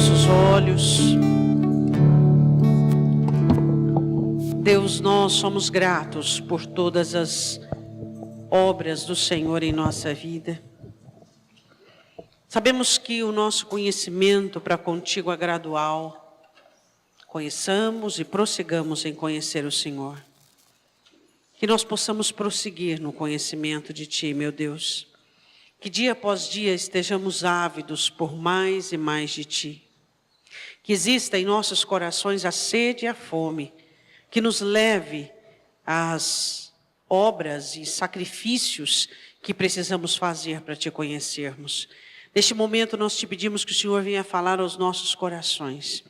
nossos olhos. Deus, nós somos gratos por todas as obras do Senhor em nossa vida. Sabemos que o nosso conhecimento para contigo é gradual. Conheçamos e prossigamos em conhecer o Senhor. Que nós possamos prosseguir no conhecimento de Ti, meu Deus. Que dia após dia estejamos ávidos por mais e mais de Ti. Que exista em nossos corações a sede e a fome, que nos leve às obras e sacrifícios que precisamos fazer para Te conhecermos. Neste momento nós Te pedimos que o Senhor venha falar aos nossos corações.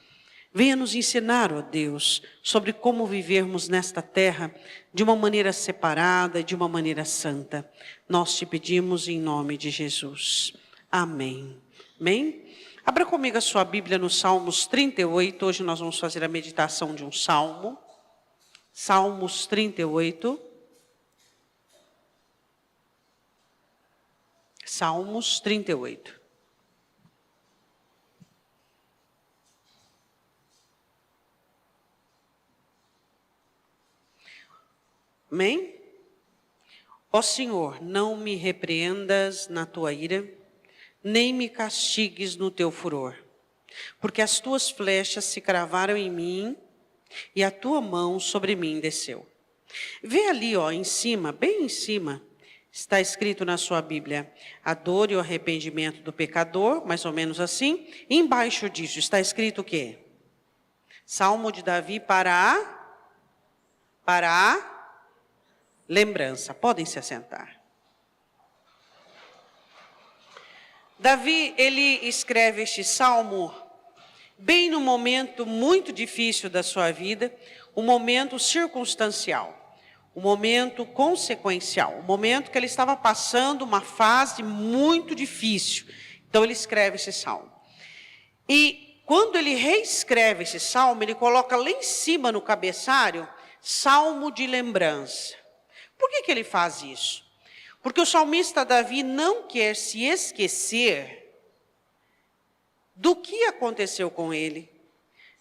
Venha nos ensinar, ó Deus, sobre como vivermos nesta terra de uma maneira separada e de uma maneira santa. Nós Te pedimos em nome de Jesus. Amém. Amém? Abra comigo a sua Bíblia no Salmos 38. Hoje nós vamos fazer a meditação de um salmo. Salmos 38. Salmos 38. Amém? Ó Senhor, não me repreendas na tua ira, nem me castigues no teu furor, porque as tuas flechas se cravaram em mim e a tua mão sobre mim desceu. Vê ali, ó, em cima, bem em cima, está escrito na sua Bíblia, a dor e o arrependimento do pecador, mais ou menos assim. E embaixo disso está escrito o quê? Salmo de Davi para a lembrança. Podem se assentar. Davi, ele escreve este salmo bem no momento muito difícil da sua vida, um momento circunstancial, um momento consequencial, um momento que ele estava passando uma fase muito difícil. Então ele escreve esse salmo. E quando ele reescreve esse salmo, ele coloca lá em cima no cabeçalho, salmo de lembrança. Por que ele faz isso? Porque o salmista Davi não quer se esquecer do que aconteceu com ele,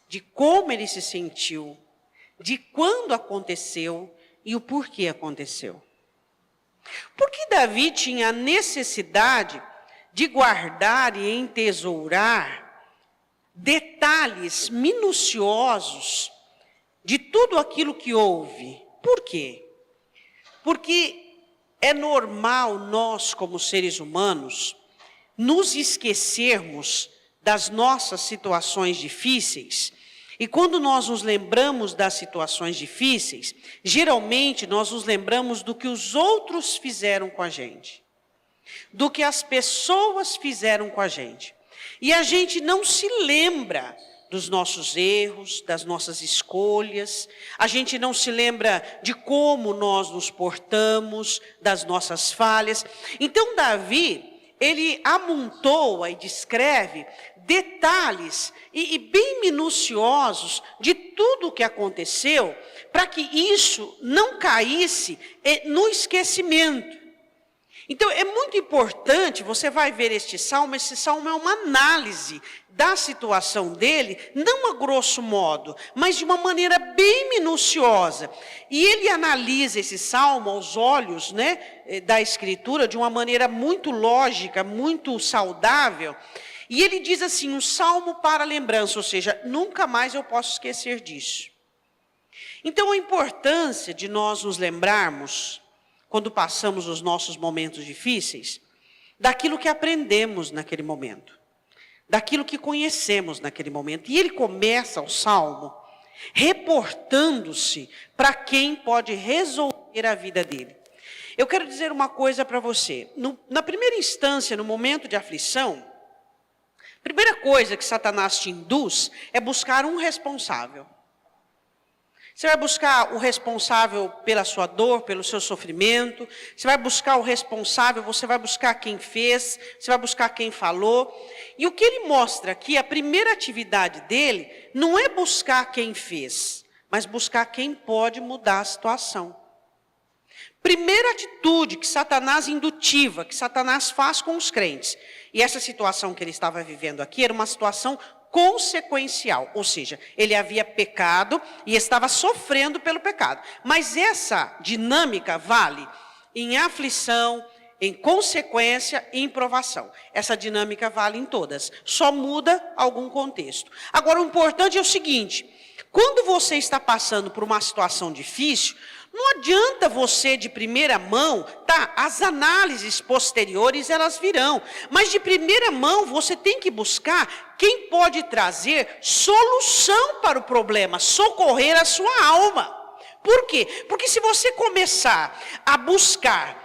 de como ele se sentiu, de quando aconteceu e o porquê aconteceu. Porque Davi tinha a necessidade de guardar e entesourar detalhes minuciosos de tudo aquilo que houve. Por quê? Porque é normal nós, como seres humanos, nos esquecermos das nossas situações difíceis. E quando nós nos lembramos das situações difíceis, geralmente nós nos lembramos do que os outros fizeram com a gente, do que as pessoas fizeram com a gente. E a gente não se lembra dos nossos erros, das nossas escolhas, a gente não se lembra de como nós nos portamos, das nossas falhas. Então Davi, ele amontoa e descreve detalhes e bem minuciosos de tudo o que aconteceu, para que isso não caísse no esquecimento. Então é muito importante, você vai ver esse salmo é uma análise da situação dele, não a grosso modo, mas de uma maneira bem minuciosa. E ele analisa esse salmo aos olhos, da Escritura, de uma maneira muito lógica, muito saudável. E ele diz assim, um salmo para lembrança, ou seja, nunca mais eu posso esquecer disso. Então a importância de nós nos lembrarmos, quando passamos os nossos momentos difíceis, daquilo que aprendemos naquele momento, daquilo que conhecemos naquele momento. E ele começa o salmo reportando-se para quem pode resolver a vida dele. Eu quero dizer uma coisa para você. Na primeira instância, no momento de aflição, a primeira coisa que Satanás te induz é buscar um responsável. Você vai buscar o responsável pela sua dor, pelo seu sofrimento. Você vai buscar o responsável, você vai buscar quem fez, você vai buscar quem falou. E o que ele mostra aqui, a primeira atividade dele, não é buscar quem fez, mas buscar quem pode mudar a situação. Primeira atitude que Satanás indutiva, que Satanás faz com os crentes. E essa situação que ele estava vivendo aqui era uma situação consequencial, ou seja, ele havia pecado e estava sofrendo pelo pecado. Mas essa dinâmica vale em aflição, em consequência e em provação. Essa dinâmica vale em todas, só muda algum contexto. Agora, o importante é o seguinte: quando você está passando por uma situação difícil, não adianta você de primeira mão, tá? As análises posteriores elas virão, mas de primeira mão você tem que buscar quem pode trazer solução para o problema, socorrer a sua alma. Por quê? Porque se você começar a buscar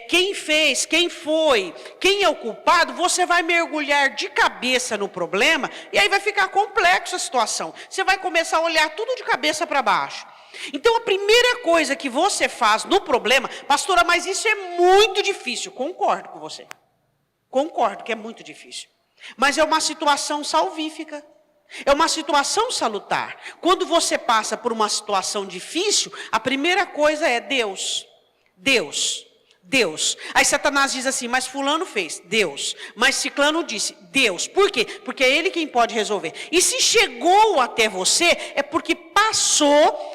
quem fez, quem foi, quem é o culpado, você vai mergulhar de cabeça no problema e aí vai ficar complexa a situação. Você vai começar a olhar tudo de cabeça para baixo. Então a primeira coisa que você faz no problema, pastora, mas isso é muito difícil. Concordo com você. Concordo que é muito difícil. Mas é uma situação salvífica. É uma situação salutar. Quando você passa por uma situação difícil, a primeira coisa é Deus. Deus. Deus. Aí Satanás diz assim, mas fulano fez, Deus. Mas ciclano disse, Deus. Por quê? Porque é ele quem pode resolver. E se chegou até você, é porque passou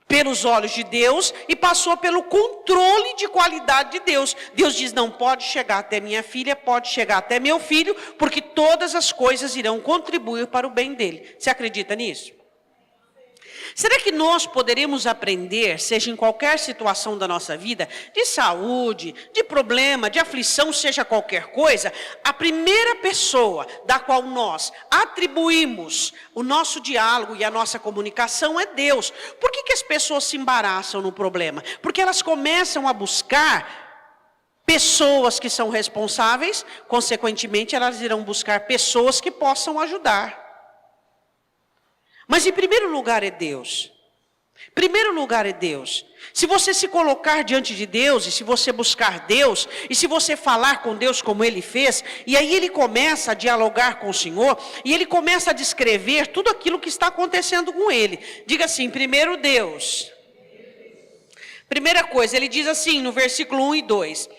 pelos olhos de Deus e passou pelo controle de qualidade de Deus. Deus diz, não pode chegar até minha filha, pode chegar até meu filho, porque todas as coisas irão contribuir para o bem dele. Você acredita nisso? Será que nós poderemos aprender, seja em qualquer situação da nossa vida, de saúde, de problema, de aflição, seja qualquer coisa, a primeira pessoa da qual nós atribuímos o nosso diálogo e a nossa comunicação é Deus. Por que as pessoas se embaraçam no problema? Porque elas começam a buscar pessoas que são responsáveis, consequentemente elas irão buscar pessoas que possam ajudar. Mas em primeiro lugar é Deus. Primeiro lugar é Deus. Se você se colocar diante de Deus, e se você buscar Deus, e se você falar com Deus como Ele fez, e aí Ele começa a dialogar com o Senhor, e Ele começa a descrever tudo aquilo que está acontecendo com Ele. Diga assim, primeiro Deus. Primeira coisa, Ele diz assim no versículo 1 e 2.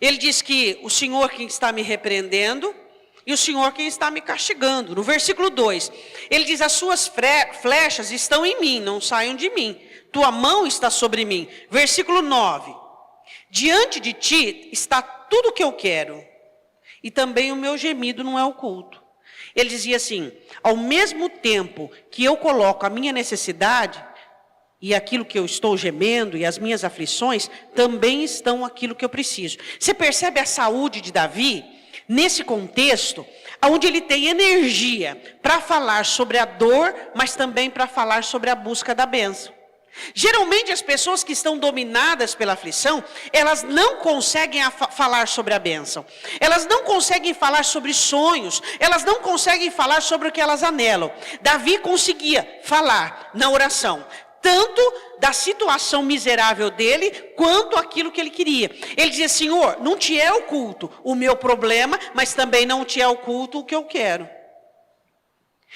Ele diz que o Senhor quem está me repreendendo, e o Senhor quem está me castigando. No versículo 2, ele diz, as suas flechas estão em mim, não saiam de mim. Tua mão está sobre mim. Versículo 9, diante de ti está tudo o que eu quero, e também o meu gemido não é oculto. Ele dizia assim, ao mesmo tempo que eu coloco a minha necessidade, e aquilo que eu estou gemendo, e as minhas aflições, também estão aquilo que eu preciso. Você percebe a saúde de Davi? Nesse contexto, onde ele tem energia para falar sobre a dor, mas também para falar sobre a busca da bênção. Geralmente as pessoas que estão dominadas pela aflição, elas não conseguem falar sobre a bênção. Elas não conseguem falar sobre sonhos, elas não conseguem falar sobre o que elas anelam. Davi conseguia falar na oração, tanto da situação miserável dele, quanto aquilo que ele queria. Ele dizia, Senhor, não te é oculto o meu problema, mas também não te é oculto o que eu quero.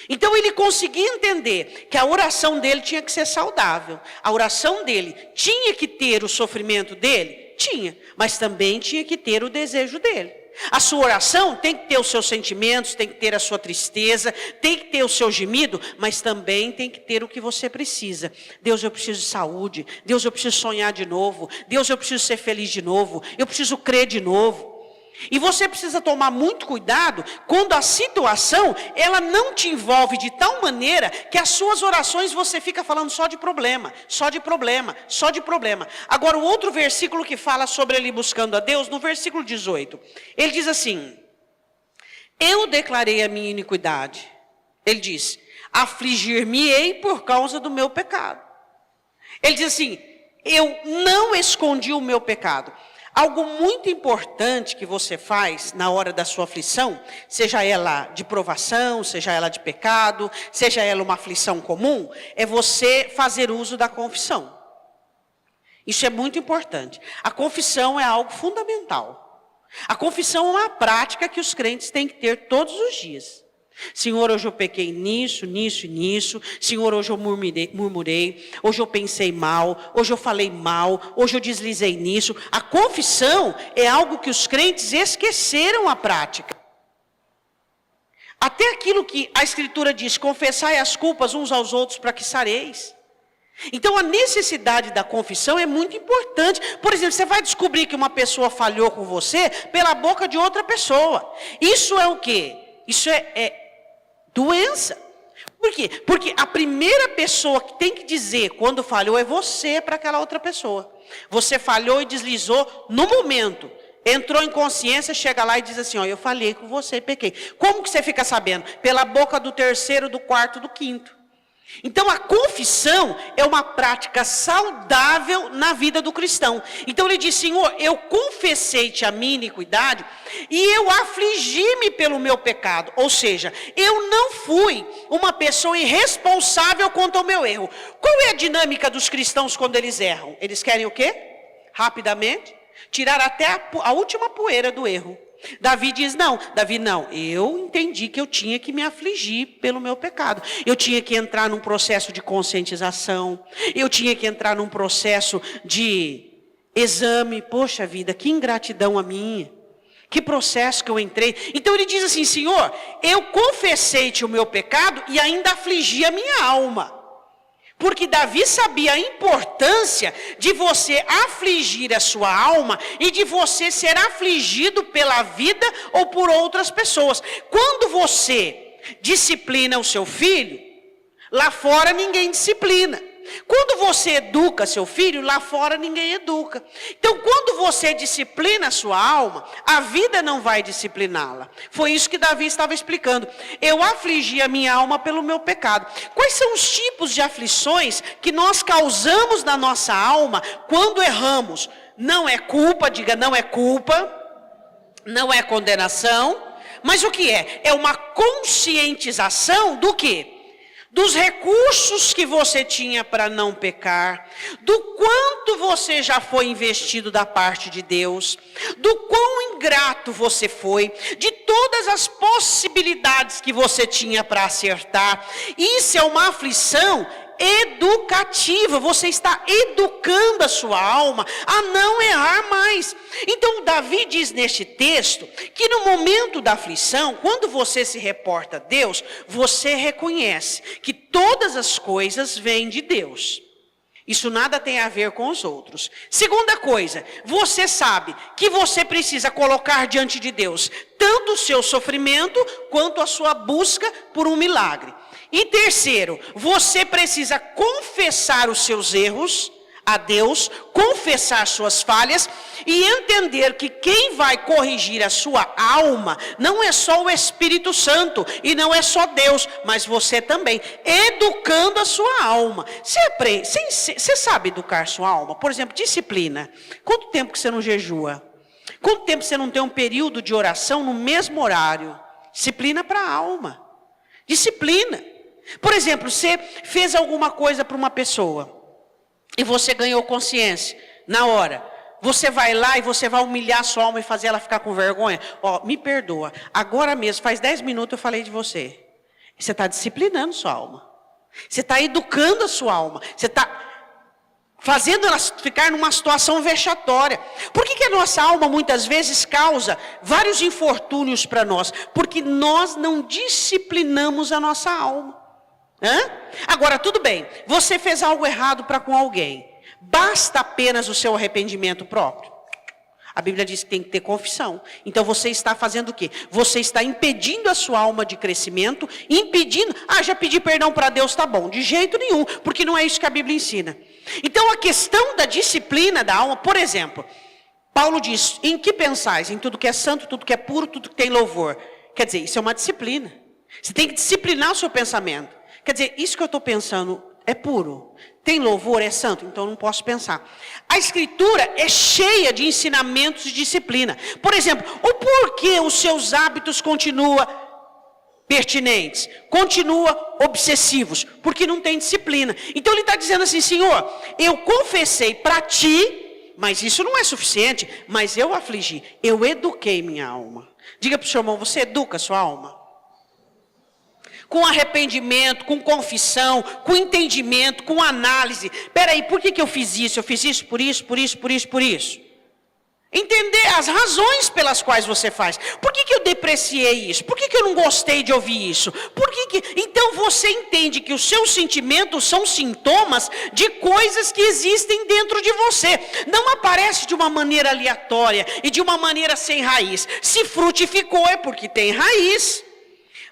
Então ele conseguia entender que a oração dele tinha que ser saudável. A oração dele tinha que ter o sofrimento dele? Tinha, mas também tinha que ter o desejo dele. A sua oração tem que ter os seus sentimentos, tem que ter a sua tristeza, tem que ter o seu gemido, mas também tem que ter o que você precisa. Deus, eu preciso de saúde. Deus, eu preciso sonhar de novo. Deus, eu preciso ser feliz de novo. Eu preciso crer de novo. E você precisa tomar muito cuidado quando a situação, ela não te envolve de tal maneira que as suas orações você fica falando só de problema, só de problema, só de problema. Agora o outro versículo que fala sobre ele buscando a Deus, no versículo 18, ele diz assim, eu declarei a minha iniquidade. Ele diz, afligir-me-ei por causa do meu pecado. Ele diz assim, eu não escondi o meu pecado. Algo muito importante que você faz na hora da sua aflição, seja ela de provação, seja ela de pecado, seja ela uma aflição comum, é você fazer uso da confissão. Isso é muito importante. A confissão é algo fundamental. A confissão é uma prática que os crentes têm que ter todos os dias. Senhor, hoje eu pequei nisso, nisso e nisso. Senhor, hoje eu murmurei. Hoje eu pensei mal. Hoje eu falei mal. Hoje eu deslizei nisso. A confissão é algo que os crentes esqueceram a prática. Até aquilo que a Escritura diz, confessai as culpas uns aos outros para que sareis. Então a necessidade da confissão é muito importante. Por exemplo, você vai descobrir que uma pessoa falhou com você pela boca de outra pessoa. Isso é o quê? Isso é doença. Por quê? Porque a primeira pessoa que tem que dizer quando falhou é você para aquela outra pessoa. Você falhou e deslizou no momento. Entrou em consciência, chega lá e diz assim, ó, eu falhei com você, pequei. Como que você fica sabendo? Pela boca do terceiro, do quarto, do quinto. Então a confissão é uma prática saudável na vida do cristão. Então ele diz, Senhor, eu confessei-te a minha iniquidade e eu afligi-me pelo meu pecado. Ou seja, eu não fui uma pessoa irresponsável quanto ao meu erro. Qual é a dinâmica dos cristãos quando eles erram? Eles querem o quê? Rapidamente tirar até a última poeira do erro. Davi diz, não, eu entendi que eu tinha que me afligir pelo meu pecado. Eu tinha que entrar num processo de conscientização. Eu tinha que entrar num processo de exame. Poxa vida, que ingratidão a minha. Que processo que eu entrei. Então ele diz assim, Senhor, eu confessei-te o meu pecado e ainda afligi a minha alma. Porque Davi sabia a importância de você afligir a sua alma e de você ser afligido pela vida ou por outras pessoas. Quando você disciplina o seu filho, lá fora ninguém disciplina. Quando você educa seu filho, lá fora ninguém educa. Então, quando você disciplina a sua alma, a vida não vai discipliná-la. Foi isso que Davi estava explicando. Eu afligi a minha alma pelo meu pecado. Quais são os tipos de aflições que nós causamos na nossa alma quando erramos? Não é culpa, diga, não é culpa, não é condenação, mas o que é? É uma conscientização do quê? Dos recursos que você tinha para não pecar, do quanto você já foi investido da parte de Deus, do quão ingrato você foi, de todas as possibilidades que você tinha para acertar. Isso é uma aflição educativa, você está educando a sua alma a não errar mais. Então Davi diz neste texto que no momento da aflição, quando você se reporta a Deus, você reconhece que todas as coisas vêm de Deus. Isso nada tem a ver com os outros. Segunda coisa, você sabe que você precisa colocar diante de Deus tanto o seu sofrimento quanto a sua busca por um milagre. E terceiro, você precisa confessar os seus erros a Deus, confessar suas falhas e entender que quem vai corrigir a sua alma não é só o Espírito Santo e não é só Deus, mas você também, educando a sua alma. Você sabe educar sua alma? Por exemplo, disciplina. Quanto tempo que você não jejua? Quanto tempo você não tem um período de oração no mesmo horário? Disciplina para a alma. Disciplina. Por exemplo, você fez alguma coisa para uma pessoa e você ganhou consciência na hora. Você vai lá e você vai humilhar sua alma e fazer ela ficar com vergonha. Ó, me perdoa, agora mesmo, faz 10 minutos eu falei de você. Você está disciplinando sua alma. Você está educando a sua alma. Você está fazendo ela ficar numa situação vexatória. Por que a nossa alma muitas vezes causa vários infortúnios para nós? Porque nós não disciplinamos a nossa alma. Agora, tudo bem, você fez algo errado para com alguém. Basta apenas o seu arrependimento próprio? A Bíblia diz que tem que ter confissão. Então você está fazendo o quê? Você está impedindo a sua alma de crescimento, impedindo, já pedi perdão para Deus, tá bom. De jeito nenhum, porque não é isso que a Bíblia ensina. Então a questão da disciplina da alma, por exemplo, Paulo diz, em que pensais? Em tudo que é santo, tudo que é puro, tudo que tem louvor. Quer dizer, isso é uma disciplina. Você tem que disciplinar o seu pensamento. Quer dizer, isso que eu estou pensando é puro, tem louvor, é santo, então eu não posso pensar. A Escritura é cheia de ensinamentos de disciplina. Por exemplo, o porquê os seus hábitos continuam pertinentes, continuam obsessivos, porque não tem disciplina. Então ele está dizendo assim, Senhor, eu confessei para ti, mas isso não é suficiente, mas eu afligi, eu eduquei minha alma. Diga para o seu irmão, você educa a sua alma? Com arrependimento, com confissão, com entendimento, com análise. Espera aí, por que eu fiz isso? Eu fiz isso por isso, por isso, por isso, por isso. Entender as razões pelas quais você faz. Por que eu depreciei isso? Por que eu não gostei de ouvir isso? Então você entende que os seus sentimentos são sintomas de coisas que existem dentro de você. Não aparece de uma maneira aleatória e de uma maneira sem raiz. Se frutificou é porque tem raiz.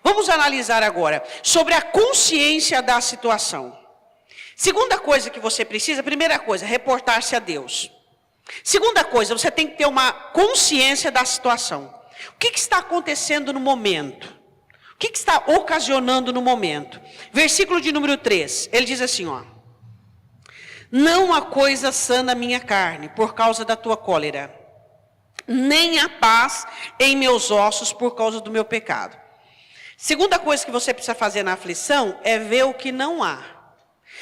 Vamos analisar agora sobre a consciência da situação. Segunda coisa que você precisa, primeira coisa, reportar-se a Deus. Segunda coisa, você tem que ter uma consciência da situação. O que está acontecendo no momento? O que está ocasionando no momento? Versículo de número 3, ele diz assim, ó. Não há coisa sã na minha carne, por causa da tua cólera, nem há paz em meus ossos, por causa do meu pecado. Segunda coisa que você precisa fazer na aflição, é ver o que não há.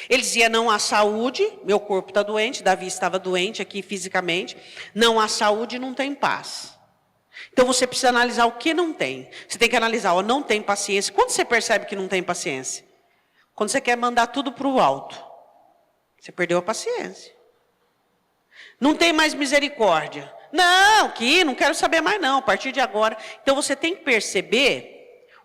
Ele dizia, não há saúde, meu corpo está doente, Davi estava doente aqui fisicamente, não há saúde, não tem paz. Então você precisa analisar o que não tem. Você tem que analisar, ó, não tem paciência. Quando você percebe que não tem paciência? Quando você quer mandar tudo para o alto. Você perdeu a paciência. Não tem mais misericórdia. Não quero saber mais não, a partir de agora. Então você tem que perceber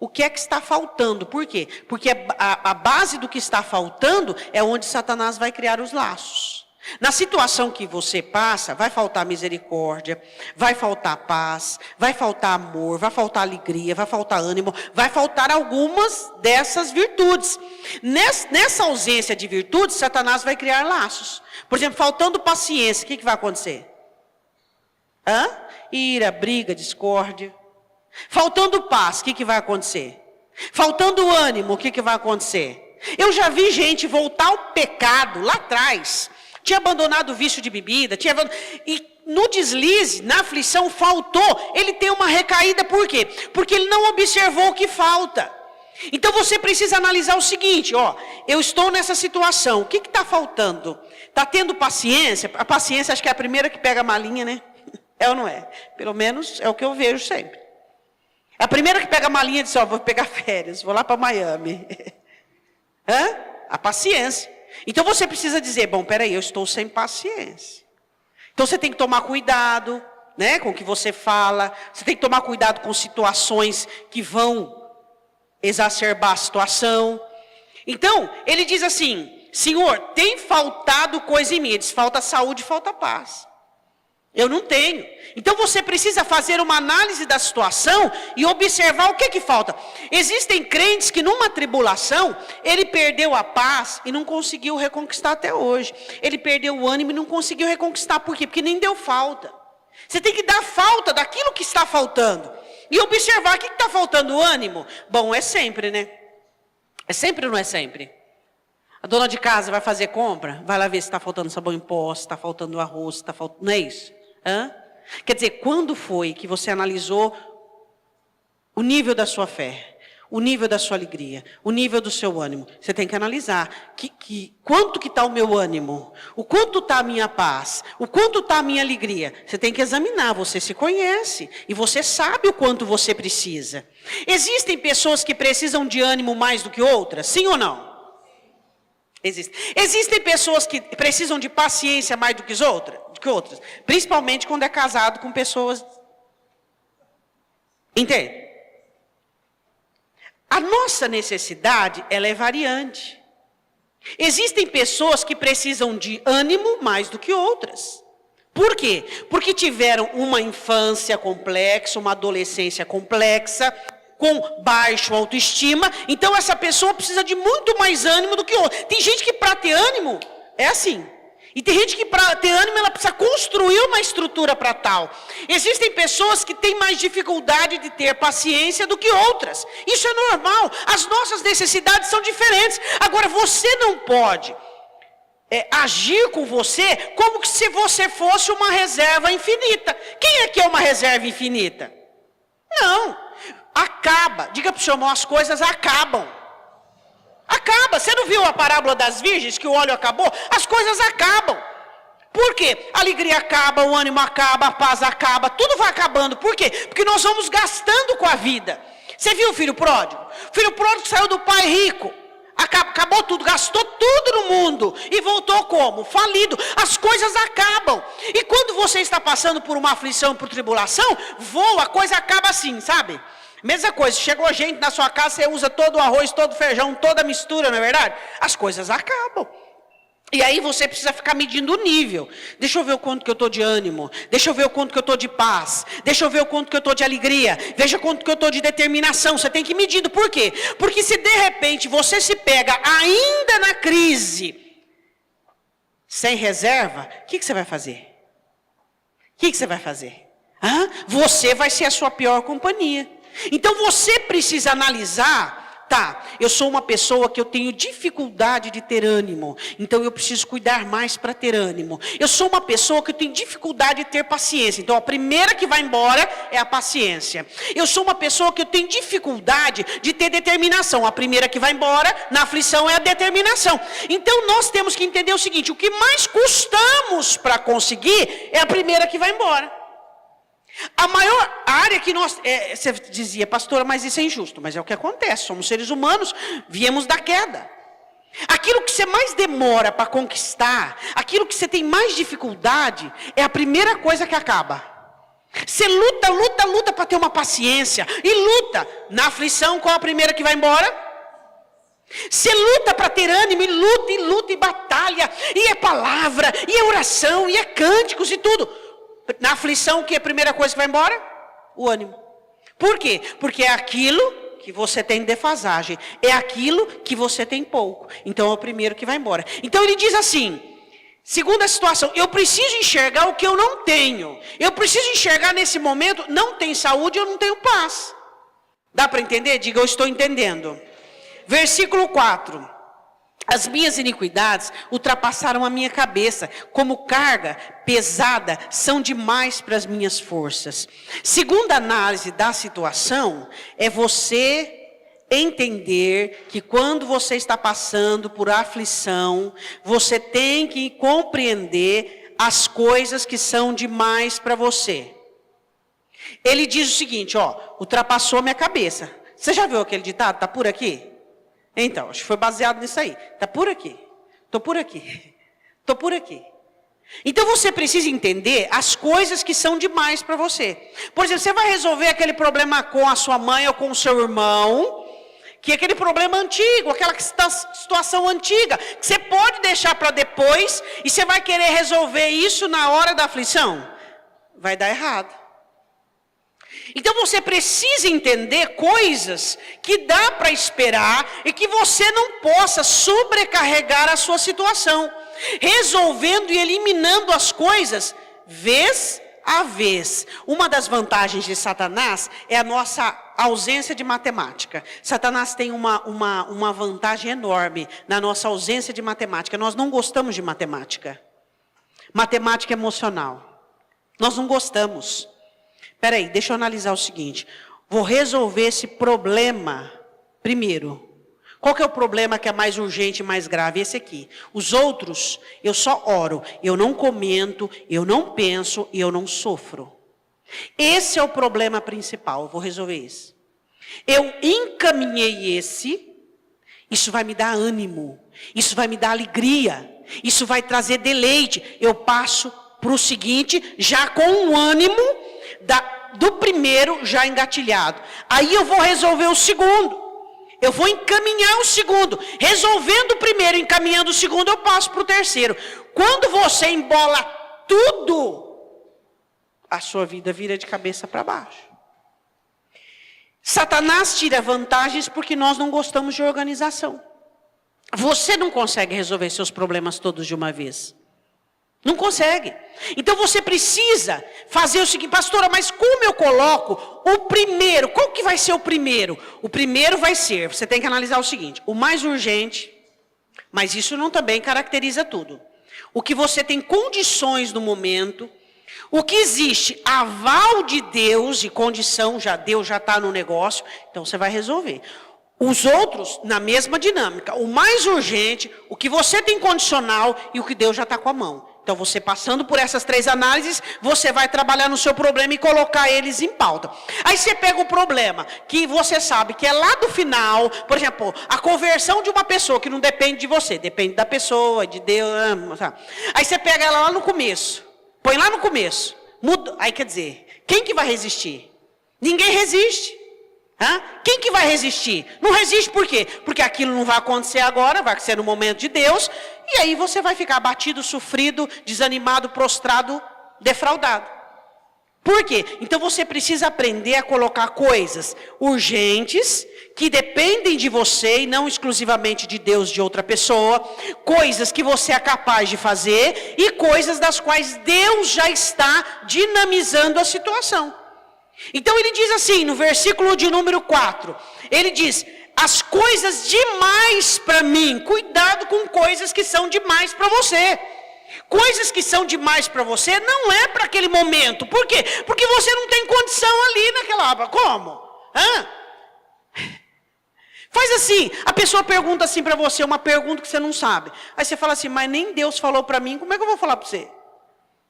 o que é que está faltando. Por quê? Porque a base do que está faltando é onde Satanás vai criar os laços. Na situação que você passa, vai faltar misericórdia, vai faltar paz, vai faltar amor, vai faltar alegria, vai faltar ânimo, vai faltar algumas dessas virtudes. Nessa ausência de virtudes, Satanás vai criar laços. Por exemplo, faltando paciência, o que vai acontecer? Ira, briga, discórdia. Faltando paz, o que vai acontecer? Faltando ânimo, o que vai acontecer? Eu já vi gente voltar ao pecado lá atrás. Tinha abandonado o vício de bebida, e no deslize, na aflição, faltou. Ele tem uma recaída, por quê? Porque ele não observou o que falta. Então você precisa analisar o seguinte, ó, eu estou nessa situação, o que está faltando? Está tendo paciência? A paciência acho que é a primeira que pega a malinha, né? É ou não é? Pelo menos é o que eu vejo sempre. A primeira que pega a malinha e diz, ó, vou pegar férias, vou lá para Miami. A paciência. Então você precisa dizer, bom, peraí, eu estou sem paciência. Então você tem que tomar cuidado, né, com o que você fala. Você tem que tomar cuidado com situações que vão exacerbar a situação. Então, ele diz assim, Senhor, tem faltado coisa em mim. Ele diz, falta saúde, falta paz. Eu não tenho. Então você precisa fazer uma análise da situação e observar o que falta. Existem crentes que numa tribulação, ele perdeu a paz e não conseguiu reconquistar até hoje. Ele perdeu o ânimo e não conseguiu reconquistar. Por quê? Porque nem deu falta. Você tem que dar falta daquilo que está faltando. E observar o que está faltando, o ânimo. Bom, é sempre, né? É sempre ou não é sempre? A dona de casa vai fazer compra, vai lá ver se está faltando sabão em pó, se está faltando arroz, se está faltando... Não é isso? Quer dizer, quando foi que você analisou o nível da sua fé, o nível da sua alegria, o nível do seu ânimo? Você tem que analisar quanto que está o meu ânimo, o quanto está a minha paz, o quanto está a minha alegria. Você tem que examinar, você se conhece e você sabe o quanto você precisa. Existem pessoas que precisam de ânimo mais do que outras, sim ou não? Existem pessoas que precisam de paciência mais do que outras, principalmente quando é casado com pessoas. Entende? A nossa necessidade, ela é variante. Existem pessoas que precisam de ânimo mais do que outras. Por quê? Porque tiveram uma infância complexa, uma adolescência complexa, com baixo autoestima, então essa pessoa precisa de muito mais ânimo do que outra. Tem gente que para ter ânimo, é assim. E tem gente que para ter ânimo, ela precisa construir uma estrutura para tal. Existem pessoas que têm mais dificuldade de ter paciência do que outras. Isso é normal, as nossas necessidades são diferentes. Agora, você não pode agir com você como se você fosse uma reserva infinita. Quem é que é uma reserva infinita? Não. Acaba. Diga para o seu irmão, as coisas acabam. Acaba. Você não viu a parábola das virgens, que o óleo acabou? As coisas acabam. Por quê? A alegria acaba, o ânimo acaba, a paz acaba, tudo vai acabando. Por quê? Porque nós vamos gastando com a vida. Você viu o filho pródigo? O filho pródigo saiu do pai rico. Acabou tudo, gastou tudo no mundo e voltou como? Falido. As coisas acabam. E quando você está passando por uma aflição, por tribulação, a coisa acaba assim, sabe? Mesma coisa, chegou gente na sua casa, você usa todo o arroz, todo o feijão, toda a mistura, não é verdade? As coisas acabam. E aí você precisa ficar medindo o nível. Deixa eu ver o quanto que eu estou de ânimo. Deixa eu ver o quanto que eu estou de paz. Deixa eu ver o quanto que eu estou de alegria. Veja o quanto que eu estou de determinação. Você tem que ir medindo. Por quê? Porque se de repente você se pega ainda na crise, sem reserva, o que você vai fazer? O que você vai fazer? Você vai ser a sua pior companhia. Então você precisa analisar. Eu sou uma pessoa que eu tenho dificuldade de ter ânimo, então eu preciso cuidar mais para ter ânimo. Eu sou uma pessoa que eu tenho dificuldade de ter paciência, então a primeira que vai embora é a paciência. Eu sou uma pessoa que eu tenho dificuldade de ter determinação, a primeira que vai embora na aflição é a determinação. Então nós temos que entender o seguinte, o que mais custamos para conseguir é a primeira que vai embora. A maior área que nós... você dizia, pastora, mas isso é injusto. Mas é o que acontece, somos seres humanos, viemos da queda. Aquilo que você mais demora para conquistar, aquilo que você tem mais dificuldade, é a primeira coisa que acaba. Você luta para ter uma paciência. E luta. Na aflição, qual a primeira que vai embora? Você luta para ter ânimo, e luta e batalha. E é palavra, e é oração, e é cânticos e tudo. Na aflição, o que é a primeira coisa que vai embora? O ânimo. Por quê? Porque é aquilo que você tem defasagem. É aquilo que você tem pouco. Então é o primeiro que vai embora. Então ele diz assim, segunda situação, eu preciso enxergar o que eu não tenho. Eu preciso enxergar nesse momento, não tem saúde, eu não tenho paz. Dá para entender? Diga, eu estou entendendo. Versículo 4. As minhas iniquidades ultrapassaram a minha cabeça, como carga pesada, são demais para as minhas forças. Segunda análise da situação, é você entender que quando você está passando por aflição, você tem que compreender as coisas que são demais para você. Ele diz o seguinte, ultrapassou a minha cabeça. Você já viu aquele ditado, está por aqui? Então, acho que foi baseado nisso aí. Está por aqui. Estou por aqui. Estou por aqui. Então você precisa entender as coisas que são demais para você. Por exemplo, você vai resolver aquele problema com a sua mãe ou com o seu irmão, que é aquele problema antigo, aquela situação antiga, que você pode deixar para depois, e você vai querer resolver isso na hora da aflição. Vai dar errado. Então você precisa entender coisas que dá para esperar e que você não possa sobrecarregar a sua situação, resolvendo e eliminando as coisas vez a vez. Uma das vantagens de Satanás é a nossa ausência de matemática. Satanás tem uma vantagem enorme na nossa ausência de matemática. Nós não gostamos de matemática. Matemática emocional. Nós não gostamos. Peraí, deixa eu analisar o seguinte. Vou resolver esse problema primeiro. Qual que é o problema que é mais urgente e mais grave? Esse aqui. Os outros, eu só oro. Eu não comento, eu não penso e eu não sofro. Esse é o problema principal. Eu vou resolver esse. Eu encaminhei esse. Isso vai me dar ânimo. Isso vai me dar alegria. Isso vai trazer deleite. Eu passo para o seguinte, já com um ânimo do primeiro já engatilhado. Aí eu vou resolver o segundo. Eu vou encaminhar o segundo. Resolvendo o primeiro, encaminhando o segundo, eu passo para o terceiro. Quando você embola tudo, a sua vida vira de cabeça para baixo. Satanás tira vantagens porque nós não gostamos de organização. Você não consegue resolver seus problemas todos de uma vez. Não consegue. Então você precisa fazer o seguinte, pastora, mas como eu coloco o primeiro? Qual que vai ser o primeiro? O primeiro vai ser, você tem que analisar o seguinte, o mais urgente, mas isso não também caracteriza tudo. O que você tem condições no momento, o que existe aval de Deus e condição, Deus já está no negócio, então você vai resolver. Os outros, na mesma dinâmica, o mais urgente, o que você tem condicional e o que Deus já está com a mão. Então, você passando por essas 3 análises, você vai trabalhar no seu problema e colocar eles em pauta. Aí você pega o problema, que você sabe que é lá do final, por exemplo, a conversão de uma pessoa que não depende de você, depende da pessoa, de Deus. Sabe? Aí você pega ela lá no começo, põe lá no começo, muda. Aí quer dizer, quem que vai resistir? Ninguém resiste. Quem que vai resistir? Não resiste por quê? Porque aquilo não vai acontecer agora, vai ser no momento de Deus, e aí você vai ficar abatido, sofrido, desanimado, prostrado, defraudado. Por quê? Então você precisa aprender a colocar coisas urgentes, que dependem de você e não exclusivamente de Deus, de outra pessoa, coisas que você é capaz de fazer e coisas das quais Deus já está dinamizando a situação. Então ele diz assim, no versículo de número 4, ele diz, as coisas demais para mim, cuidado com coisas que são demais para você. Coisas que são demais para você não é para aquele momento. Por quê? Porque você não tem condição ali naquela obra. Como? Faz assim, a pessoa pergunta assim para você, uma pergunta que você não sabe. Aí você fala assim, mas nem Deus falou para mim, como é que eu vou falar para você?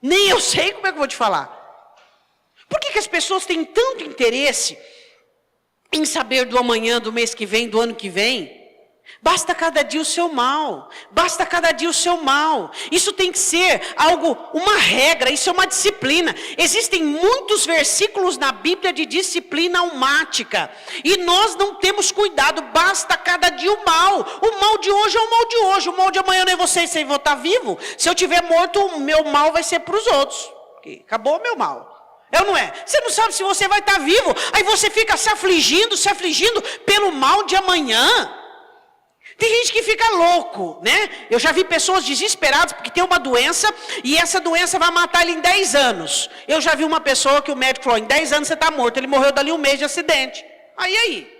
Nem eu sei como é que eu vou te falar. Por que as pessoas têm tanto interesse em saber do amanhã, do mês que vem, do ano que vem? Basta cada dia o seu mal. Basta cada dia o seu mal. Isso tem que ser algo, uma regra, isso é uma disciplina. Existem muitos versículos na Bíblia de disciplina almática. E nós não temos cuidado, basta cada dia o mal. O mal de hoje é o mal de hoje. O mal de amanhã não é você, se eu vou estar vivo. Se eu estiver morto, o meu mal vai ser para os outros. Acabou o meu mal. É ou não é? Você não sabe se você vai estar vivo. Aí você fica se afligindo pelo mal de amanhã. Tem gente que fica louco, né? Eu já vi pessoas desesperadas porque tem uma doença e essa doença vai matar ele em 10 anos. Eu já vi uma pessoa que o médico falou, em 10 anos você está morto. Ele morreu dali um mês de acidente. Aí?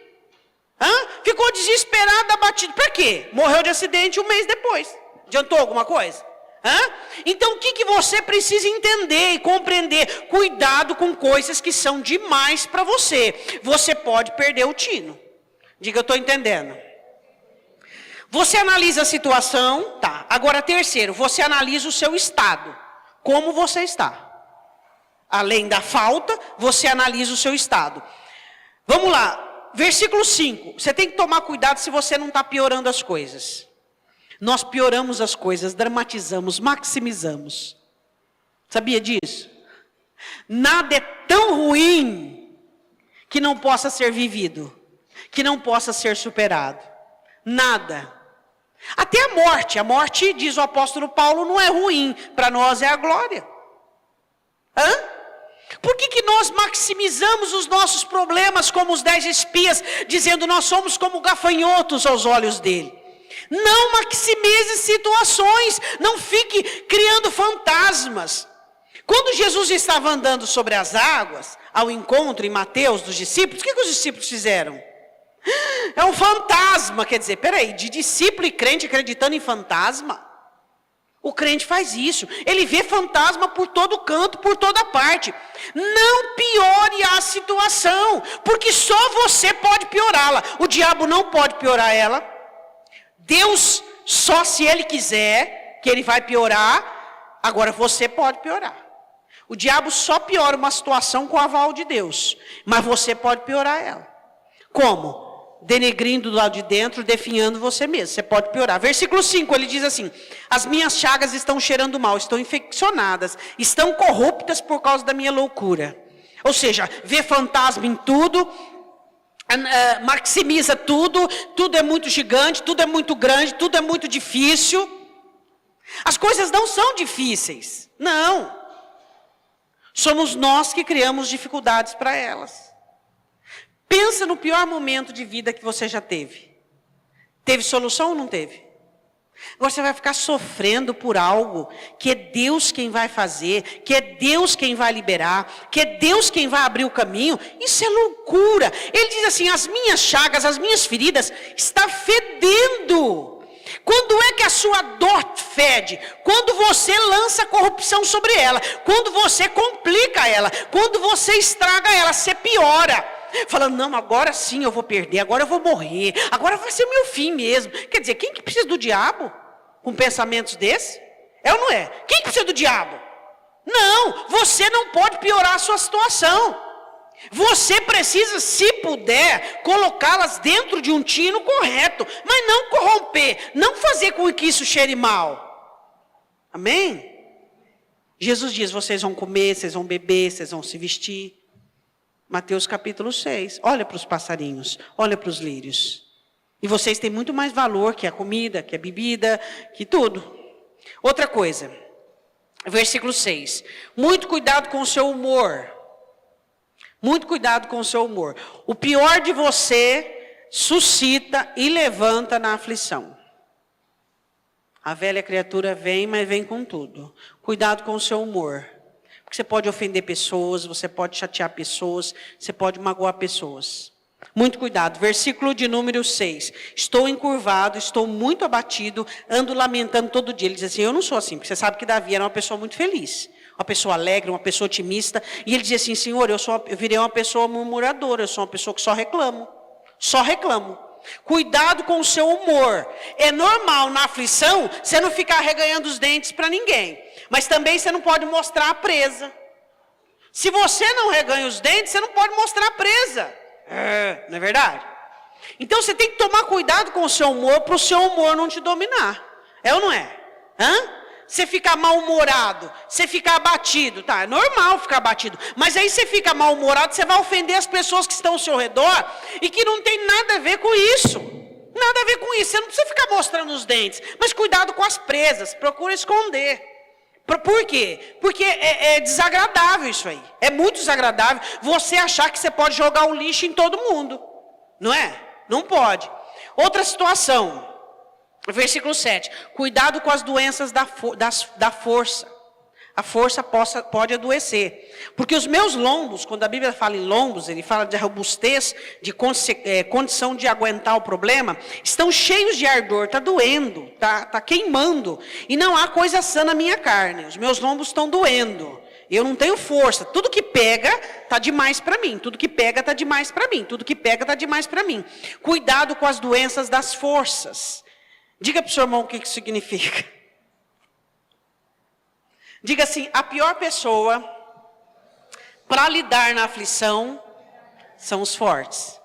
Ficou desesperado, abatido. Para quê? Morreu de acidente um mês depois. Adiantou alguma coisa? Então o que você precisa entender e compreender? Cuidado com coisas que são demais para você. Você pode perder o tino. Diga, eu estou entendendo. Você analisa a situação, tá. Agora terceiro, você analisa o seu estado. Como você está. Além da falta, você analisa o seu estado. Vamos lá, versículo 5. Você tem que tomar cuidado se você não está piorando as coisas. Nós pioramos as coisas, dramatizamos, maximizamos. Sabia disso? Nada é tão ruim que não possa ser vivido, que não possa ser superado. Nada. Até a morte, diz o apóstolo Paulo, não é ruim, para nós é a glória. Por que nós maximizamos os nossos problemas como os 10 espias, dizendo nós somos como gafanhotos aos olhos dele? Não maximize situações, não fique criando fantasmas. Quando Jesus estava andando sobre as águas, ao encontro em Mateus dos discípulos, o que os discípulos fizeram? É um fantasma, quer dizer, peraí, de discípulo e crente acreditando em fantasma? O crente faz isso, ele vê fantasma por todo canto, por toda parte. Não piore a situação, porque só você pode piorá-la. O diabo não pode piorar ela. Deus, só se ele quiser, que ele vai piorar. Agora você pode piorar. O diabo só piora uma situação com o aval de Deus, mas você pode piorar ela. Como? Denegrindo do lado de dentro, definhando você mesmo. Você pode piorar. Versículo 5, ele diz assim: as minhas chagas estão cheirando mal, estão infeccionadas, estão corruptas por causa da minha loucura. Ou seja, vê fantasma em tudo, maximiza tudo, tudo é muito gigante, tudo é muito grande, tudo é muito difícil. As coisas não são difíceis, não. Somos nós que criamos dificuldades para elas. Pensa no pior momento de vida que você já teve. Teve solução ou não teve? Agora você vai ficar sofrendo por algo que é Deus quem vai fazer, que é Deus quem vai liberar, que é Deus quem vai abrir o caminho. Isso é loucura. Ele diz assim: as minhas chagas, as minhas feridas está fedendo. Quando é que a sua dor fede? Quando você lança corrupção sobre ela, quando você complica ela, quando você estraga ela, você piora. Falando, não, agora sim eu vou perder, agora eu vou morrer, agora vai ser o meu fim mesmo. Quer dizer, quem que precisa do diabo com pensamentos desses? É ou não é? Quem precisa do diabo? Não, você não pode piorar a sua situação. Você precisa, se puder, colocá-las dentro de um tino correto, mas não corromper, não fazer com que isso cheire mal. Amém? Jesus diz, vocês vão comer, vocês vão beber, vocês vão se vestir. Mateus capítulo 6. Olha para os passarinhos, olha para os lírios. E vocês têm muito mais valor que a comida, que a bebida, que tudo. Outra coisa, versículo 6. Muito cuidado com o seu humor. Muito cuidado com o seu humor. O pior de você suscita e levanta na aflição. A velha criatura vem, mas vem com tudo. Cuidado com o seu humor. Porque você pode ofender pessoas, você pode chatear pessoas, você pode magoar pessoas. Muito cuidado. Versículo de número 6. Estou encurvado, estou muito abatido, ando lamentando todo dia. Ele diz assim, eu não sou assim, porque você sabe que Davi era uma pessoa muito feliz. Uma pessoa alegre, uma pessoa otimista. E ele dizia assim, Senhor, eu virei uma pessoa murmuradora, eu sou uma pessoa que só reclamo. Só reclamo. Cuidado com o seu humor. É normal na aflição você não ficar reganhando os dentes para ninguém. Mas também você não pode mostrar a presa. Se você não reganha os dentes, você não pode mostrar a presa. Não é verdade? Então você tem que tomar cuidado com o seu humor para o seu humor não te dominar. É ou não é? Você ficar mal-humorado, você ficar abatido, tá? É normal ficar abatido. Mas aí você fica mal-humorado, você vai ofender as pessoas que estão ao seu redor e que não tem nada a ver com isso. Nada a ver com isso. Você não precisa ficar mostrando os dentes. Mas cuidado com as presas, procura esconder. Por quê? Porque é desagradável isso aí. É muito desagradável você achar que você pode jogar o lixo em todo mundo. Não é? Não pode. Outra situação. Versículo 7. Cuidado com as doenças da força. A força pode adoecer. Porque os meus lombos, quando a Bíblia fala em lombos, ele fala de robustez, de condição de aguentar o problema, estão cheios de ardor, está doendo, está queimando. E não há coisa sã na minha carne. Os meus lombos estão doendo. Eu não tenho força. Tudo que pega está demais para mim. Tudo que pega está demais para mim. Tudo que pega está demais para mim. Cuidado com as doenças das forças. Diga para o seu irmão o que isso significa. Diga assim, a pior pessoa para lidar na aflição são os fortes.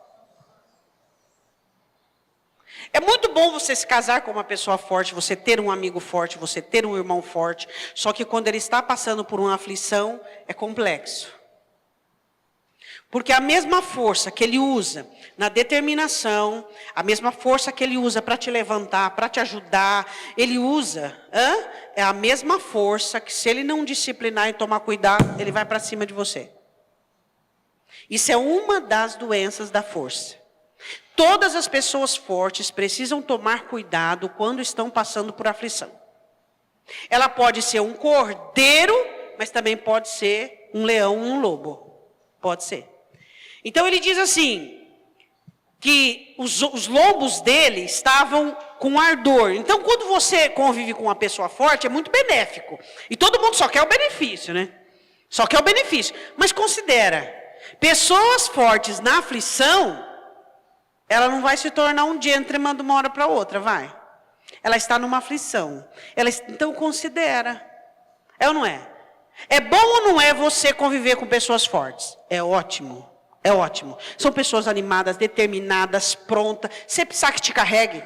É muito bom você se casar com uma pessoa forte, você ter um amigo forte, você ter um irmão forte. Só que quando ele está passando por uma aflição, é complexo. Porque a mesma força que ele usa na determinação, a mesma força que ele usa para te levantar, para te ajudar, ele usa, é a mesma força que se ele não disciplinar e tomar cuidado, ele vai para cima de você. Isso é uma das doenças da força. Todas as pessoas fortes precisam tomar cuidado quando estão passando por aflição. Ela pode ser um cordeiro, mas também pode ser um leão, um lobo. Pode ser. Então ele diz assim, que os lombos dele estavam com ardor. Então quando você convive com uma pessoa forte, é muito benéfico. E todo mundo só quer o benefício, né? Só quer o benefício. Mas considera, pessoas fortes na aflição, ela não vai se tornar um gentleman de uma hora para outra, vai. Ela está numa aflição. Então considera. É ou não é? É bom ou não é você conviver com pessoas fortes? É ótimo. É ótimo. São pessoas animadas, determinadas, prontas. Você precisar que te carregue,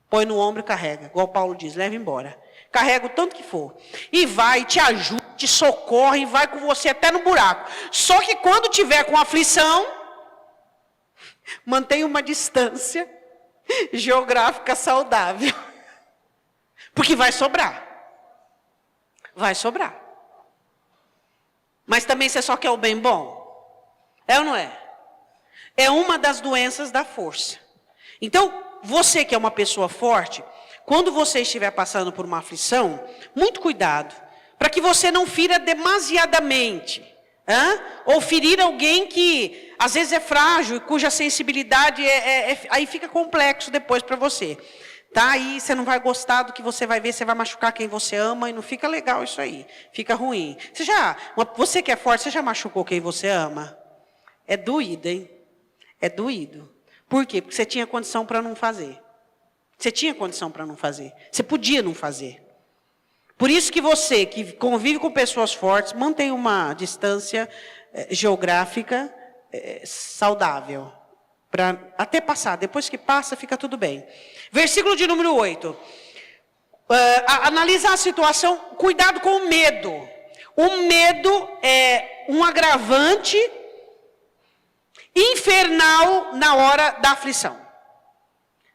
põe no ombro e carrega. Igual Paulo diz, leva embora. Carrega o tanto que for. E vai, te ajuda, te socorre, e vai com você até no buraco. Só que quando tiver com aflição, mantenha uma distância geográfica saudável. Porque vai sobrar. Vai sobrar. Mas também você só quer o bem bom? É ou não é? É uma das doenças da força. Então, você que é uma pessoa forte, quando você estiver passando por uma aflição, muito cuidado, para que você não fira demasiadamente. Ou ferir alguém que às vezes é frágil e cuja sensibilidade aí fica complexo depois para você. Tá? Aí você não vai gostar do que você vai ver, você vai machucar quem você ama e não fica legal isso aí. Fica ruim. Você que é forte, você já machucou quem você ama? É doído, hein? É doído. Por quê? Porque você tinha condição para não fazer. Você tinha condição para não fazer. Você podia não fazer. Por isso que você que convive com pessoas fortes, mantém uma distância geográfica saudável. Para até passar, depois que passa, fica tudo bem. Versículo de número 8. Analisar a situação, cuidado com o medo. O medo é um agravante infernal na hora da aflição.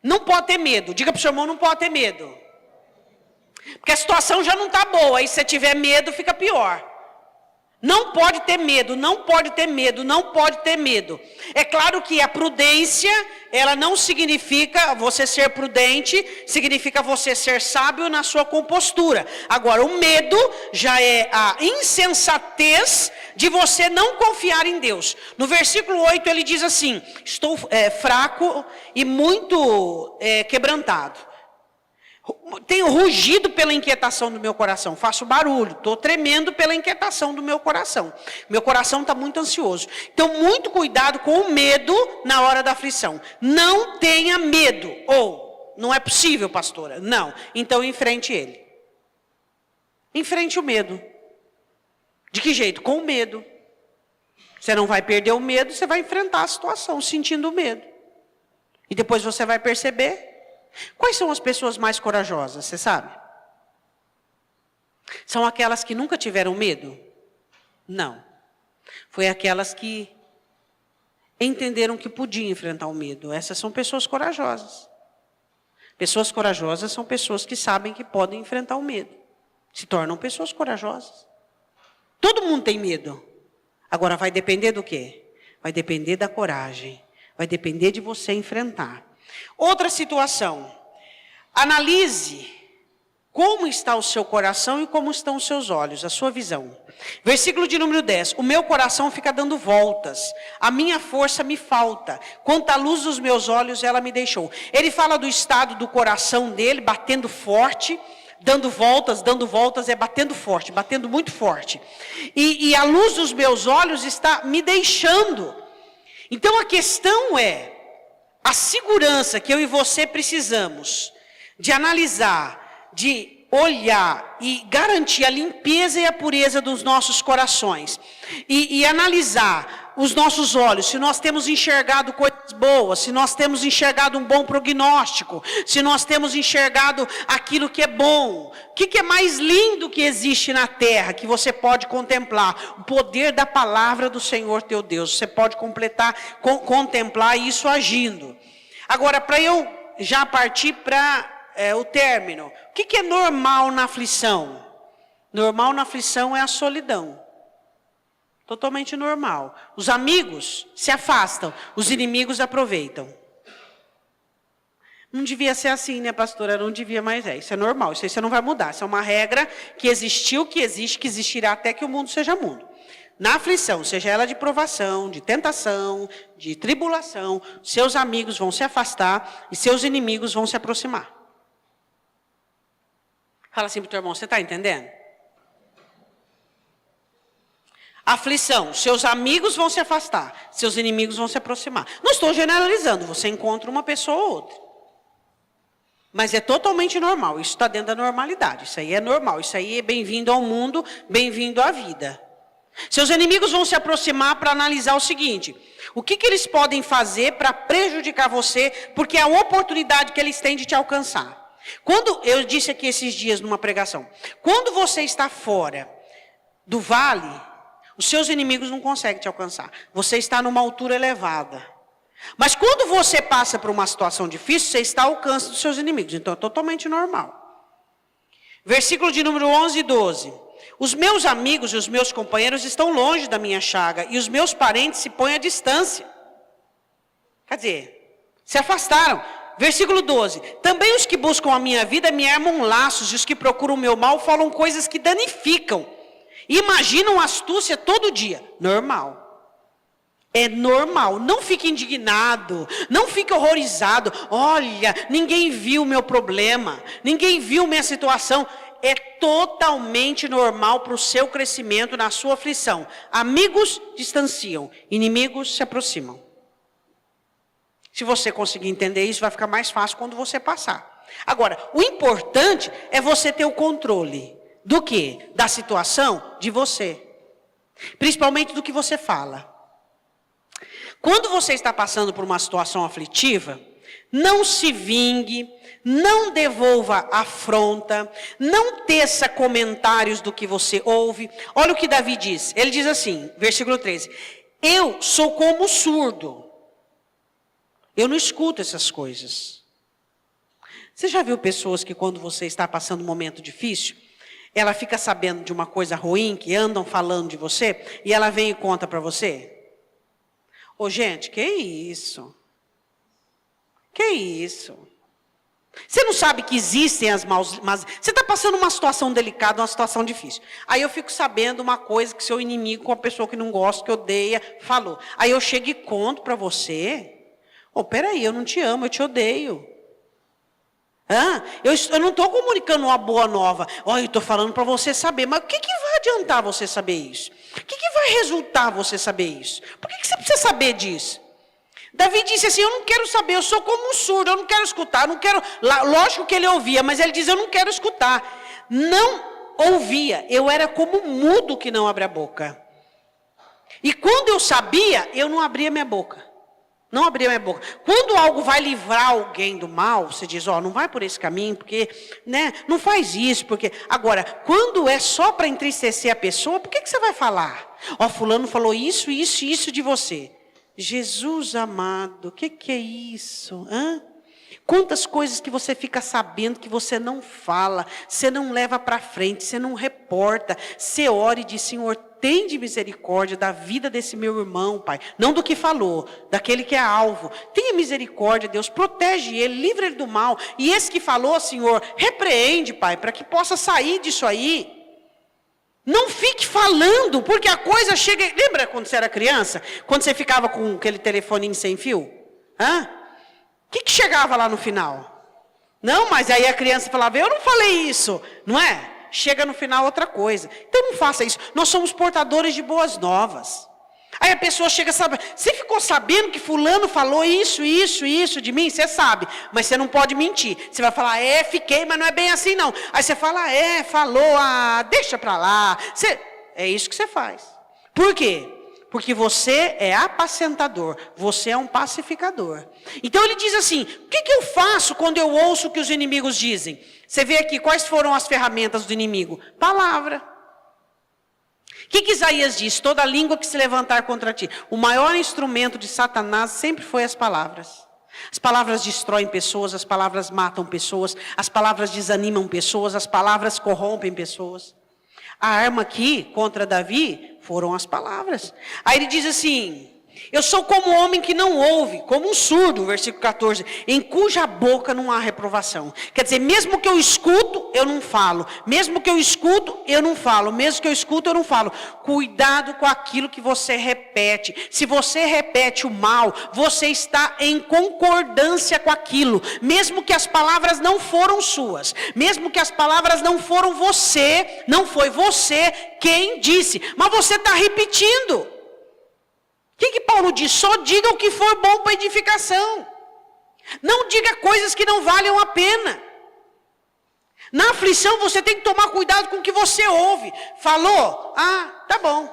Não pode ter medo. Diga para o seu irmão, não pode ter medo. Porque a situação já não está boa. E se você tiver medo, fica pior. Não pode ter medo, não pode ter medo, não pode ter medo. É claro que a prudência, ela não significa você ser prudente, significa você ser sábio na sua compostura. Agora, o medo já é a insensatez de você não confiar em Deus. No versículo 8 ele diz assim: estou fraco e muito quebrantado. Tenho rugido pela inquietação do meu coração, faço barulho, estou tremendo pela inquietação do meu coração. Meu coração está muito ansioso. Então, muito cuidado com o medo na hora da aflição. Não tenha medo. Ou, não é possível, pastora. Não. Então, enfrente ele. Enfrente o medo. De que jeito? Com o medo. Você não vai perder o medo, você vai enfrentar a situação sentindo o medo. E depois você vai perceber. Quais são as pessoas mais corajosas, você sabe? São aquelas que nunca tiveram medo? Não. Foi aquelas que entenderam que podiam enfrentar o medo. Essas são pessoas corajosas. Pessoas corajosas são pessoas que sabem que podem enfrentar o medo. Se tornam pessoas corajosas. Todo mundo tem medo. Agora vai depender do quê? Vai depender da coragem. Vai depender de você enfrentar. Outra situação, analise como está o seu coração e como estão os seus olhos, a sua visão. Versículo de número 10, o meu coração fica dando voltas, a minha força me falta, quanto à luz dos meus olhos ela me deixou. Ele fala do estado do coração dele, batendo forte, dando voltas é batendo forte, batendo muito forte. E a luz dos meus olhos está me deixando. Então a questão é, a segurança que eu e você precisamos de analisar, de olhar e garantir a limpeza e a pureza dos nossos corações. E analisar os nossos olhos, se nós temos enxergado coisas boas, se nós temos enxergado um bom prognóstico, se nós temos enxergado aquilo que é bom. O que é mais lindo que existe na terra, que você pode contemplar? O poder da palavra do Senhor teu Deus. Você pode contemplar isso agindo. Agora, para eu já partir para o término. O que é normal na aflição? Normal na aflição é a solidão. Totalmente normal. Os amigos se afastam, os inimigos aproveitam. Não devia ser assim, né, pastora? Não devia, mas isso é normal. Isso aí você não vai mudar. Isso é uma regra que existiu, que existe, que existirá até que o mundo seja mundo. Na aflição, seja ela de provação, de tentação, de tribulação, seus amigos vão se afastar e seus inimigos vão se aproximar. Fala assim para o teu irmão, você está entendendo? Aflição, seus amigos vão se afastar, seus inimigos vão se aproximar. Não estou generalizando, você encontra uma pessoa ou outra. Mas é totalmente normal, isso está dentro da normalidade, isso aí é normal, isso aí é bem-vindo ao mundo, bem-vindo à vida. Seus inimigos vão se aproximar para analisar o seguinte, o que eles podem fazer para prejudicar você, porque é a oportunidade que eles têm de te alcançar. Quando, eu disse aqui esses dias numa pregação, quando você está fora do vale, os seus inimigos não conseguem te alcançar. Você está numa altura elevada. Mas quando você passa por uma situação difícil, você está ao alcance dos seus inimigos. Então é totalmente normal. Versículo de número 11 e 12. Os meus amigos e os meus companheiros estão longe da minha chaga, e os meus parentes se põem à distância. Quer dizer, se afastaram. Versículo 12. Também os que buscam a minha vida me armam laços, e os que procuram o meu mal falam coisas que danificam. Imaginam astúcia todo dia. Normal. É normal. Não fique indignado. Não fique horrorizado. Olha, ninguém viu o meu problema. Ninguém viu minha situação. É totalmente normal para o seu crescimento na sua aflição. Amigos distanciam. Inimigos se aproximam. Se você conseguir entender isso, vai ficar mais fácil quando você passar. Agora, o importante é você ter o controle Do quê? Da situação de você. Principalmente do que você fala. Quando você está passando por uma situação aflitiva, não se vingue, não devolva afronta, não teça comentários do que você ouve. Olha o que Davi diz. Ele diz assim, versículo 13. Eu sou como surdo. Eu não escuto essas coisas. Você já viu pessoas que quando você está passando um momento difícil, ela fica sabendo de uma coisa ruim, que andam falando de você, e ela vem e conta para você? Ô gente, que isso? Que isso? Você não sabe que existem as maus... Mas você está passando uma situação delicada, uma situação difícil. Aí eu fico sabendo uma coisa que seu inimigo, com a pessoa que não gosta, que odeia, falou. Aí eu chego e conto para você. Peraí, eu não te amo, eu te odeio. Eu não estou comunicando uma boa nova. Eu estou falando para você saber. Mas o que vai adiantar você saber isso? O que vai resultar você saber isso? Por que você precisa saber disso? Davi disse assim, eu não quero saber, eu sou como um surdo, eu não quero escutar, eu não quero... Lógico que ele ouvia, mas ele diz, eu não quero escutar. Não ouvia, eu era como um mudo que não abre a boca. E quando eu sabia, eu não abria minha boca. Não abria minha boca. Quando algo vai livrar alguém do mal, você diz, não vai por esse caminho, porque, não faz isso, porque... Agora, quando é só para entristecer a pessoa, por que você vai falar? Fulano falou isso, isso e isso de você. Jesus amado, o que é isso? Quantas coisas que você fica sabendo que você não fala, você não leva para frente, você não reporta, você ora e diz, Senhor, tende misericórdia da vida desse meu irmão, Pai. Não do que falou, daquele que é alvo. Tenha misericórdia, Deus, protege ele, livra ele do mal. E esse que falou, Senhor, repreende, Pai, para que possa sair disso aí. Não fique falando, porque a coisa chega... Lembra quando você era criança? Quando você ficava com aquele telefoninho sem fio? O que chegava lá no final? Não, mas aí a criança falava, eu não falei isso, não é? Chega no final outra coisa. Então não faça isso. Nós somos portadores de boas novas. Aí a pessoa chega, sabe, você ficou sabendo que fulano falou isso de mim? Você sabe, mas você não pode mentir. Você vai falar, fiquei, mas não é bem assim não. Aí você fala, falou, deixa pra lá. É isso que você faz. Por quê? Porque você é apacentador, você é um pacificador. Então ele diz assim, o que eu faço quando eu ouço o que os inimigos dizem? Você vê aqui, quais foram as ferramentas do inimigo? Palavra. O que Isaías diz? Toda língua que se levantar contra ti. O maior instrumento de Satanás sempre foi as palavras. As palavras destroem pessoas, as palavras matam pessoas, as palavras desanimam pessoas, as palavras corrompem pessoas. A arma aqui contra Davi foram as palavras. Aí ele diz assim, eu sou como um homem que não ouve, como um surdo, versículo 14, em cuja boca não há reprovação. Quer dizer, mesmo que eu escuto, eu não falo. Mesmo que eu escuto, eu não falo. Mesmo que eu escuto, eu não falo. Cuidado com aquilo que você repete. Se você repete o mal, você está em concordância com aquilo. Mesmo que as palavras não foram suas. Mesmo que as palavras não foram você, não foi você quem disse. Mas você está repetindo. O que Paulo diz? Só diga o que for bom para edificação. Não diga coisas que não valham a pena. Na aflição você tem que tomar cuidado com o que você ouve. Falou? Tá bom.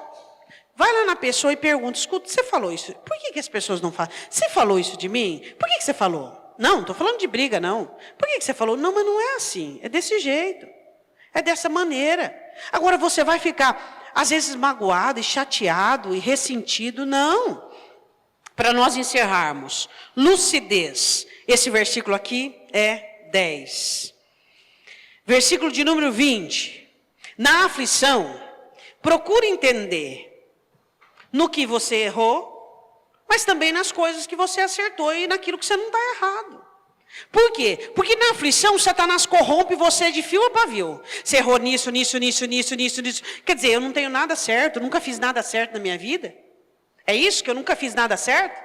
Vai lá na pessoa e pergunta, escuta, você falou isso? Por que as pessoas não falam? Você falou isso de mim? Por que você falou? Não estou falando de briga não. Por que você falou? Não, mas não é assim. É desse jeito. É dessa maneira. Agora você vai ficar... às vezes magoado e chateado e ressentido, não. Para nós encerrarmos, lucidez. Esse versículo aqui é 10. Versículo de número 20. Na aflição, procure entender no que você errou, mas também nas coisas que você acertou e naquilo que você não está errado. Por quê? Porque na aflição, Satanás corrompe você de fio a pavio. Você errou nisso. Quer dizer, eu não tenho nada certo, nunca fiz nada certo na minha vida. É isso que eu nunca fiz nada certo?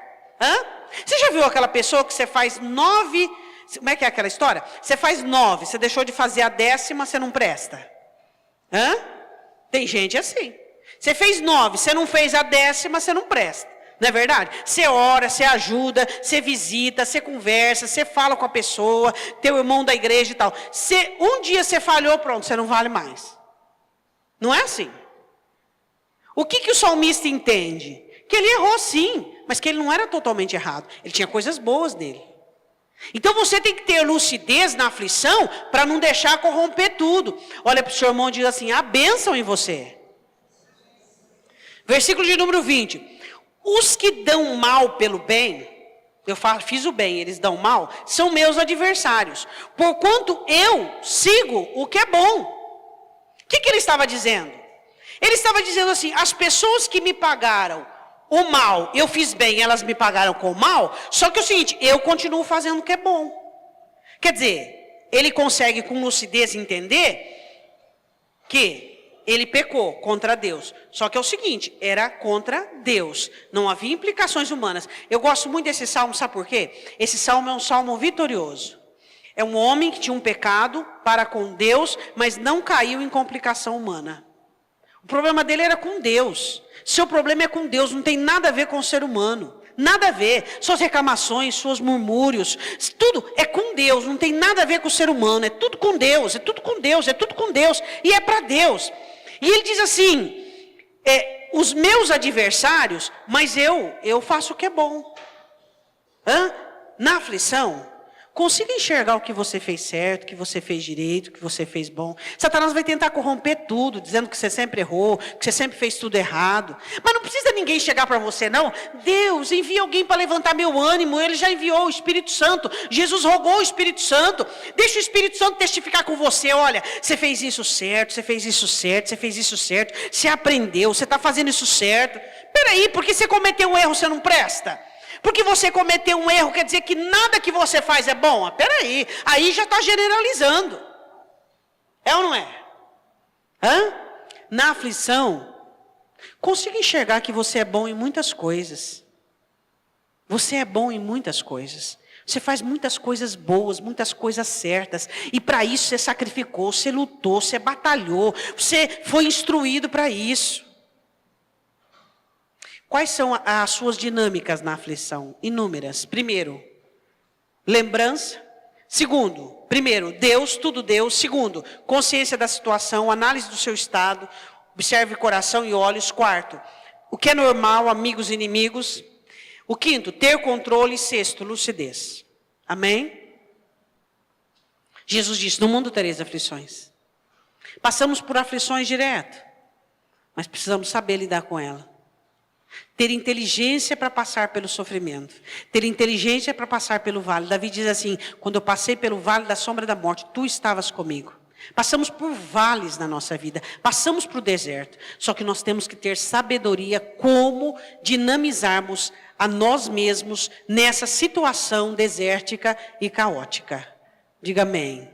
Você já viu aquela pessoa que você faz 9... Como é que é aquela história? Você faz 9, você deixou de fazer a 10ª, você não presta. Tem gente assim. Você fez 9, você não fez a 10ª, você não presta. Não é verdade? Você ora, você ajuda, você visita, você conversa, você fala com a pessoa, teu irmão da igreja e tal. Um dia você falhou, pronto, você não vale mais. Não é assim? O que o salmista entende? Que ele errou sim, mas que ele não era totalmente errado. Ele tinha coisas boas nele. Então você tem que ter lucidez na aflição para não deixar corromper tudo. Olha para o seu irmão e diz assim: há bênção em você. Versículo de número 20. Os que dão mal pelo bem, eu fiz o bem, eles dão mal, são meus adversários. Porquanto eu sigo o que é bom. O que ele estava dizendo? Ele estava dizendo assim: as pessoas que me pagaram o mal, eu fiz bem, elas me pagaram com o mal. Só que é o seguinte, eu continuo fazendo o que é bom. Quer dizer, ele consegue com lucidez entender que ele pecou contra Deus. Só que é o seguinte, era contra Deus. Não havia implicações humanas. Eu gosto muito desse salmo, sabe por quê? Esse salmo é um salmo vitorioso. É um homem que tinha um pecado para com Deus, mas não caiu em complicação humana. O problema dele era com Deus. Seu problema é com Deus, não tem nada a ver com o ser humano. Nada a ver. Suas reclamações, seus murmúrios, tudo é com Deus, não tem nada a ver com o ser humano. É tudo com Deus, é tudo com Deus, é tudo com Deus. E é para Deus. E ele diz assim, os meus adversários, mas eu faço o que é bom. Na aflição, consiga enxergar o que você fez certo, o que você fez direito, o que você fez bom. Satanás vai tentar corromper tudo, dizendo que você sempre errou, que você sempre fez tudo errado. Mas não precisa ninguém chegar para você, não. Deus envia alguém para levantar meu ânimo. Ele já enviou o Espírito Santo. Jesus rogou o Espírito Santo. Deixa o Espírito Santo testificar com você. Olha, você fez isso certo, você fez isso certo, você fez isso certo. Você aprendeu, você está fazendo isso certo. Peraí, porque você cometeu um erro, você não presta? Porque você cometeu um erro, quer dizer que nada que você faz é bom? Peraí, aí já está generalizando. É ou não é? Na aflição, consiga enxergar que você é bom em muitas coisas. Você é bom em muitas coisas. Você faz muitas coisas boas, muitas coisas certas. E para isso você sacrificou, você lutou, você batalhou. Você foi instruído para isso. Quais são as suas dinâmicas na aflição? Inúmeras. Primeiro, lembrança. Segundo, Deus, tudo Deus. Segundo, consciência da situação, análise do seu estado. Observe coração e olhos. Quarto, o que é normal, amigos e inimigos. O quinto, ter controle. Sexto, lucidez. Amém? Jesus disse, no mundo tereis aflições. Passamos por aflições direto, mas precisamos saber lidar com ela. Ter inteligência para passar pelo sofrimento. Ter inteligência para passar pelo vale. Davi diz assim, quando eu passei pelo vale da sombra da morte, tu estavas comigo. Passamos por vales na nossa vida. Passamos para o deserto. Só que nós temos que ter sabedoria como dinamizarmos a nós mesmos nessa situação desértica e caótica. Diga amém.